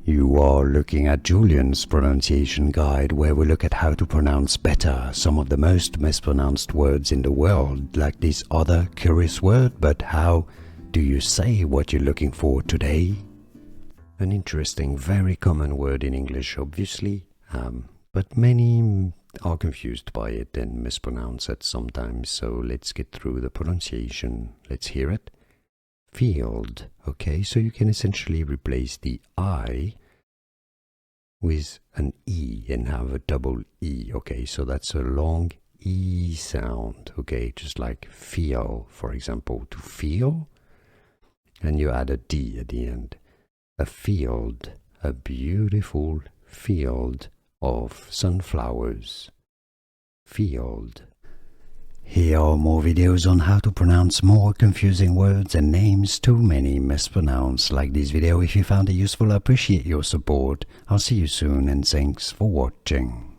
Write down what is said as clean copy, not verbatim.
You are looking at Julian's pronunciation guide, where we look at how to pronounce better some of the most mispronounced words in the world, like this other curious word, but how do you say what you're looking for today? An interesting, very common word in English, obviously, but many are confused by it and mispronounce it sometimes, so let's get through the pronunciation. Let's hear it. Field. Okay, so you can essentially replace the I with an E and have a double E. Okay, so that's a long E sound. Okay, just like feel, for example, to feel, and you add a D at the end. A field, a beautiful field of sunflowers. Field. Here are more videos on how to pronounce more confusing words and names too many mispronounced. Like this video if you found it useful. I appreciate your support. I'll see you soon and thanks for watching.